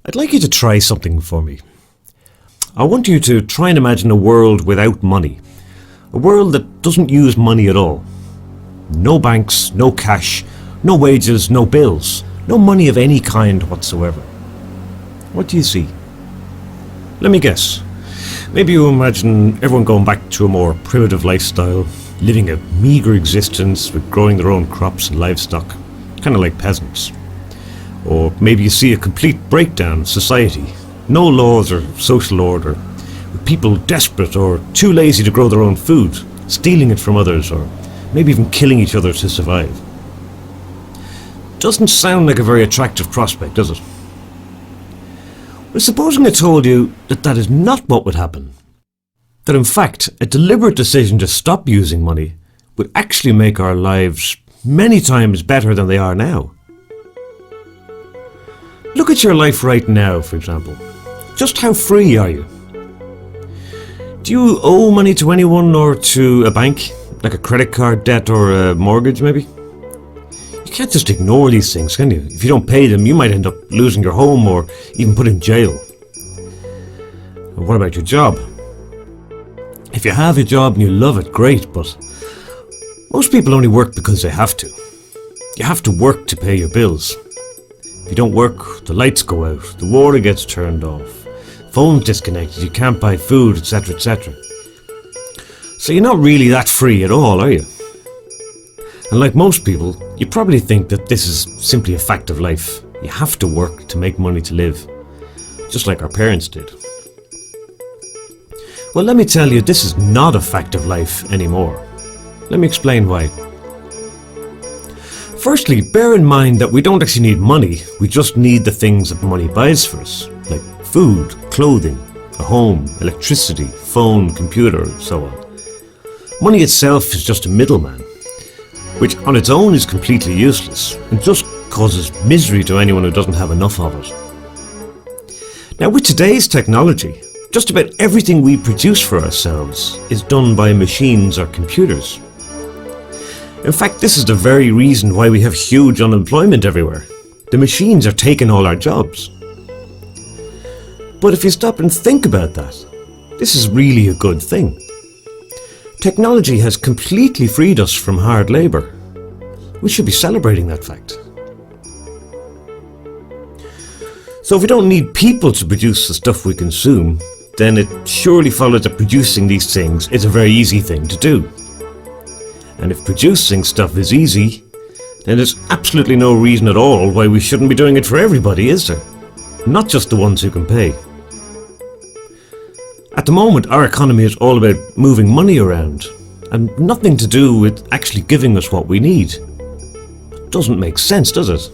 I'd like you to try something for me. I want you to try and imagine a world without money. A world that doesn't use money at all. No banks, no cash, no wages, no bills, no money of any kind whatsoever. What do you see? Let me guess. Maybe you imagine everyone going back to a more primitive lifestyle, living a meagre existence with growing their own crops and livestock, kind of like peasants. Or maybe you see a complete breakdown of society, no laws or social order, with people desperate or too lazy to grow their own food, stealing it from others, or maybe even killing each other to survive. Doesn't sound like a very attractive prospect, does it? Well, supposing I told you that that is not what would happen. That in fact, a deliberate decision to stop using money would actually make our lives many times better than they are now. Look at your life right now, for example. Just how free are you? Do you owe money to anyone or to a bank, like a credit card debt or a mortgage maybe? You can't just ignore these things, can you? If you don't pay them, you might end up losing your home or even put in jail. And what about your job? If you have a job and you love it, great, but most people only work because they have to. You have to work to pay your bills. If you don't work, the lights go out, the water gets turned off, phone's disconnected, you can't buy food, etc, etc. So you're not really that free at all, are you? And like most people, you probably think that this is simply a fact of life. You have to work to make money to live, just like our parents did. Well, let me tell you, this is not a fact of life anymore. Let me explain why. Firstly, bear in mind that we don't actually need money, we just need the things that money buys for us, like food, clothing, a home, electricity, phone, computer, and so on. Money itself is just a middleman, which on its own is completely useless and just causes misery to anyone who doesn't have enough of it. Now, with today's technology, just about everything we produce for ourselves is done by machines or computers. In fact, this is the very reason why we have huge unemployment everywhere. The machines are taking all our jobs. But if you stop and think about that, this is really a good thing. Technology has completely freed us from hard labour. We should be celebrating that fact. So if we don't need people to produce the stuff we consume, then it surely follows that producing these things is a very easy thing to do. And if producing stuff is easy, then there's absolutely no reason at all why we shouldn't be doing it for everybody, is there? Not just the ones who can pay. At the moment, our economy is all about moving money around, and nothing to do with actually giving us what we need. It doesn't make sense, does it?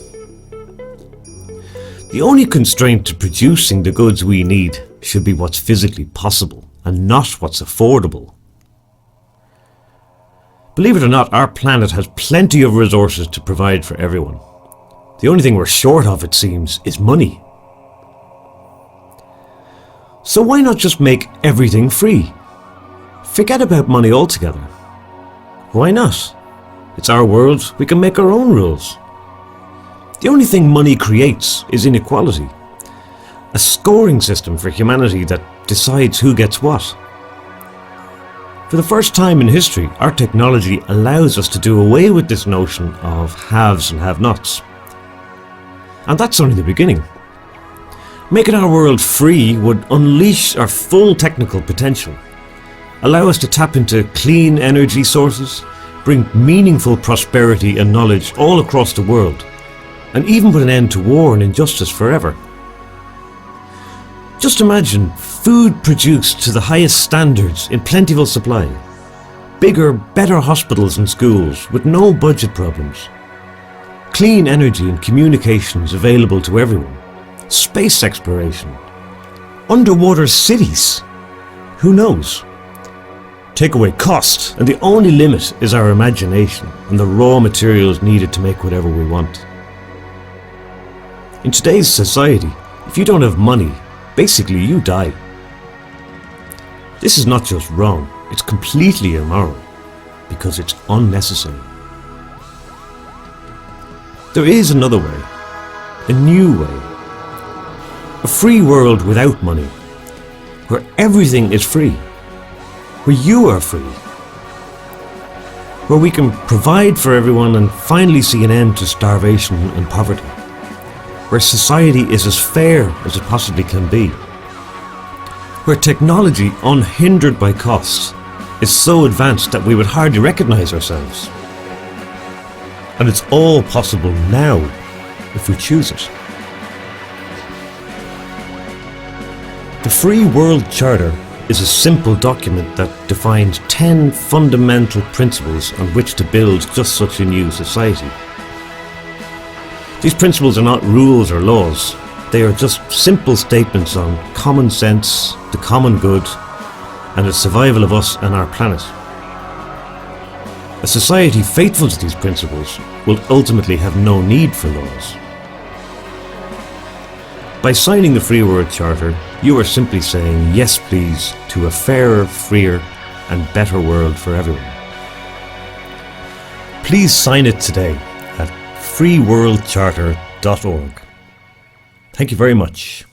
The only constraint to producing the goods we need should be what's physically possible, and not what's affordable. Believe it or not, our planet has plenty of resources to provide for everyone. The only thing we're short of, it seems, is money. So why not just make everything free? Forget about money altogether. Why not? It's our world, we can make our own rules. The only thing money creates is inequality. A scoring system for humanity that decides who gets what. For the first time in history, our technology allows us to do away with this notion of haves and have-nots. And that's only the beginning. Making our world free would unleash our full technical potential, allow us to tap into clean energy sources, bring meaningful prosperity and knowledge all across the world, and even put an end to war and injustice forever. Just imagine food produced to the highest standards in plentiful supply, bigger, better hospitals and schools with no budget problems, clean energy and communications available to everyone, space exploration, underwater cities. Who knows? Take away cost, and the only limit is our imagination and the raw materials needed to make whatever we want. In today's society, if you don't have money, basically you die. This is not just wrong, it's completely immoral, because it's unnecessary. There is another way, a new way. A free world without money, where everything is free, where you are free, where we can provide for everyone and finally see an end to starvation and poverty, where society is as fair as it possibly can be, where technology, unhindered by costs, is so advanced that we would hardly recognize ourselves. And it's all possible now, if we choose it. The Free World Charter is a simple document that defines 10 fundamental principles on which to build just such a new society. These principles are not rules or laws. They are just simple statements on common sense, the common good, and the survival of us and our planet. A society faithful to these principles will ultimately have no need for laws. By signing the Free World Charter, you are simply saying yes please to a fairer, freer and better world for everyone. Please sign it today at freeworldcharter.org. Thank you very much.